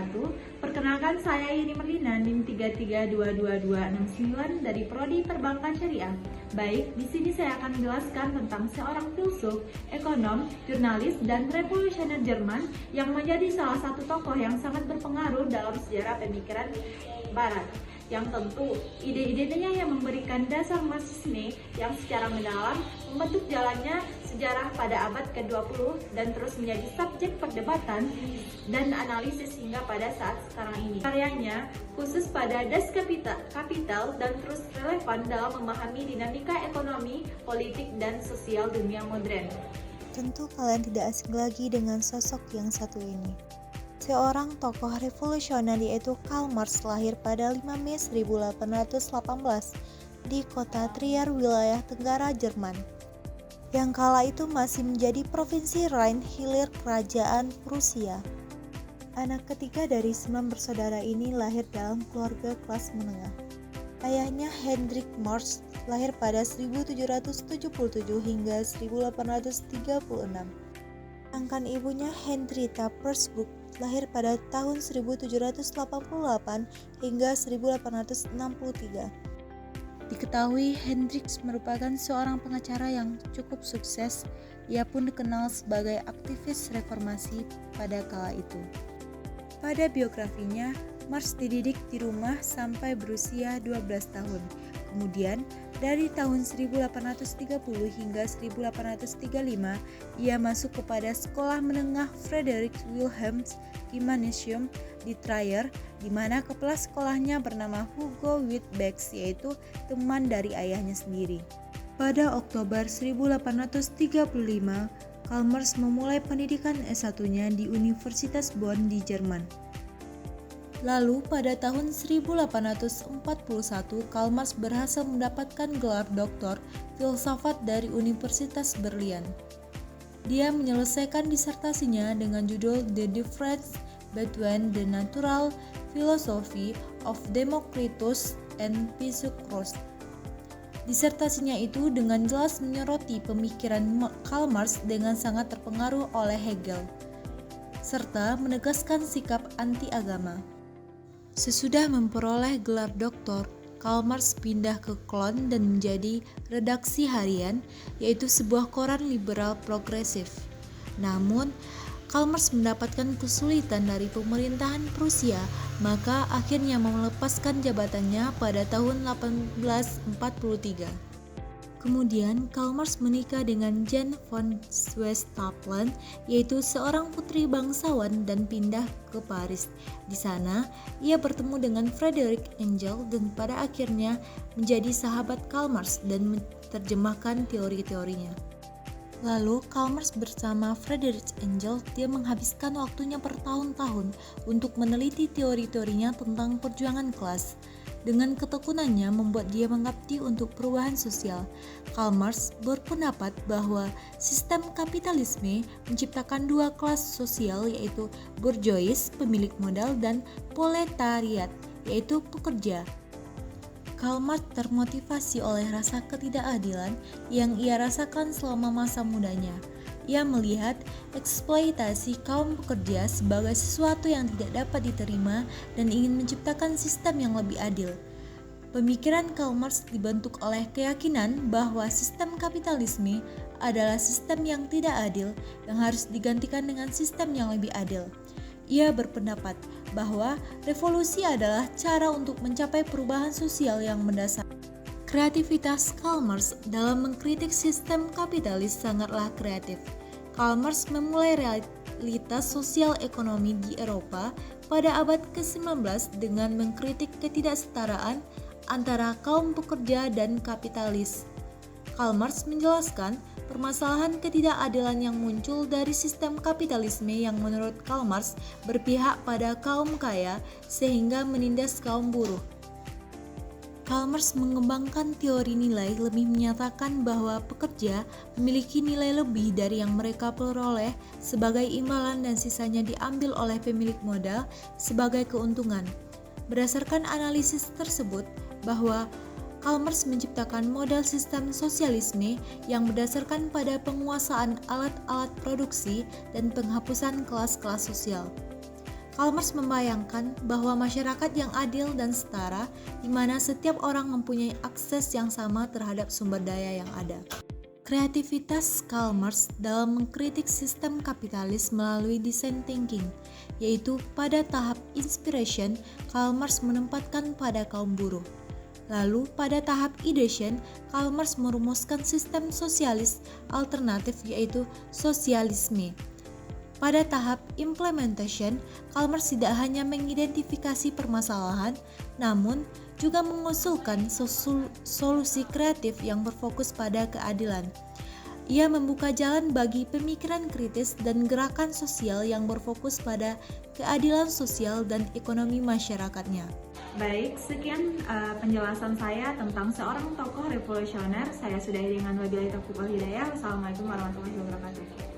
wabarakatuh. Perkenalkan saya Yuni Merlina, NIM 332269 dari Prodi Perbankan Syariah. Baik, di sini saya akan menjelaskan tentang seorang filsuf, ekonom, jurnalis, dan revolusioner Jerman yang menjadi salah satu tokoh yang sangat berpengaruh dalam sejarah pemikiran Barat. Yang tentu ide-idenya yang memberikan dasar Marxisme yang secara mendalam membentuk jalannya sejarah pada abad ke-20 dan terus menjadi subjek perdebatan dan analisis hingga pada saat sekarang ini. Karyanya khusus pada Das Kapital dan terus relevan dalam memahami dinamika ekonomi, politik, dan sosial dunia modern. Tentu kalian tidak asing lagi dengan sosok yang satu ini. Seorang tokoh revolusioner yaitu Karl Marx lahir pada 5 Mei 1818 di kota Trier, wilayah Tenggara Jerman, yang kala itu masih menjadi provinsi Rhine-Hillir Kerajaan Prusia. Anak ketiga dari 9 bersaudara ini lahir dalam keluarga kelas menengah. Ayahnya Hendrik Marx lahir pada 1777 hingga 1836. Sedangkan ibunya Henrietta Persbuch lahir pada tahun 1788 hingga 1863. Diketahui Hendrix merupakan seorang pengacara yang cukup sukses. Ia pun dikenal sebagai aktivis reformasi pada kala itu. Pada biografinya, Marx dididik di rumah sampai berusia 12 tahun. Kemudian, dari tahun 1830 hingga 1835, ia masuk kepada sekolah menengah Friedrich Wilhelm Gymnasium di Trier, di mana kepala sekolahnya bernama Hugo Wittbecks, yaitu teman dari ayahnya sendiri. Pada Oktober 1835, Karl Marx memulai pendidikan S1-nya di Universitas Bonn di Jerman. Lalu pada tahun 1841, Karl Marx berhasil mendapatkan gelar doktor filsafat dari Universitas Berlin. Dia menyelesaikan disertasinya dengan judul The Difference Between the Natural Philosophy of Democritus and Pittacus. Disertasinya itu dengan jelas menyoroti pemikiran Karl Marx dengan sangat terpengaruh oleh Hegel, serta menegaskan sikap anti-agama. Sesudah memperoleh gelar doktor, Karl Marx pindah ke Cologne dan menjadi redaksi harian, yaitu sebuah koran liberal progresif. Namun, Karl Marx mendapatkan kesulitan dari pemerintahan Prusia, maka akhirnya melepaskan jabatannya pada tahun 1843. Kemudian, Karl Marx menikah dengan Jane von Westphalen, yaitu seorang putri bangsawan, dan pindah ke Paris. Di sana, ia bertemu dengan Friedrich Engels dan pada akhirnya menjadi sahabat Karl Marx dan menerjemahkan teori-teorinya. Lalu, Karl Marx bersama Friedrich Engels, dia menghabiskan waktunya bertahun-tahun untuk meneliti teori-teorinya tentang perjuangan kelas. Dengan ketekunannya membuat dia mengabdi untuk perubahan sosial. Karl Marx berpendapat bahwa sistem kapitalisme menciptakan dua kelas sosial, yaitu bourgeois, pemilik modal, dan proletariat, yaitu pekerja. Karl Marx termotivasi oleh rasa ketidakadilan yang ia rasakan selama masa mudanya. Ia melihat eksploitasi kaum pekerja sebagai sesuatu yang tidak dapat diterima dan ingin menciptakan sistem yang lebih adil. Pemikiran Karl Marx dibentuk oleh keyakinan bahwa sistem kapitalisme adalah sistem yang tidak adil yang harus digantikan dengan sistem yang lebih adil. Ia berpendapat bahwa revolusi adalah cara untuk mencapai perubahan sosial yang mendasar. Kreativitas Karl Marx dalam mengkritik sistem kapitalis sangatlah kreatif. Karl Marx memulai realitas sosial ekonomi di Eropa pada abad ke-19 dengan mengkritik ketidaksetaraan antara kaum pekerja dan kapitalis. Karl Marx menjelaskan permasalahan ketidakadilan yang muncul dari sistem kapitalisme yang menurut Karl Marx berpihak pada kaum kaya sehingga menindas kaum buruh. Karl Marx mengembangkan teori nilai lebih menyatakan bahwa pekerja memiliki nilai lebih dari yang mereka peroleh sebagai imbalan dan sisanya diambil oleh pemilik modal sebagai keuntungan. Berdasarkan analisis tersebut, bahwa Karl Marx menciptakan model sistem sosialisme yang berdasarkan pada penguasaan alat-alat produksi dan penghapusan kelas-kelas sosial. Karl Marx membayangkan bahwa masyarakat yang adil dan setara, di mana setiap orang mempunyai akses yang sama terhadap sumber daya yang ada. Kreativitas Karl Marx dalam mengkritik sistem kapitalis melalui design thinking, yaitu pada tahap inspiration, Karl Marx menempatkan pada kaum buruh. Lalu pada tahap ideation, Karl Marx merumuskan sistem sosialis alternatif yaitu sosialisme. Pada tahap implementation, Karl Marx tidak hanya mengidentifikasi permasalahan, namun juga mengusulkan solusi kreatif yang berfokus pada keadilan. Ia membuka jalan bagi pemikiran kritis dan gerakan sosial yang berfokus pada keadilan sosial dan ekonomi masyarakatnya. Baik, sekian penjelasan saya tentang seorang tokoh revolusioner. Saya sudahi dengan wabillahi taufiq wal hidayah. Wassalamualaikum warahmatullahi wabarakatuh.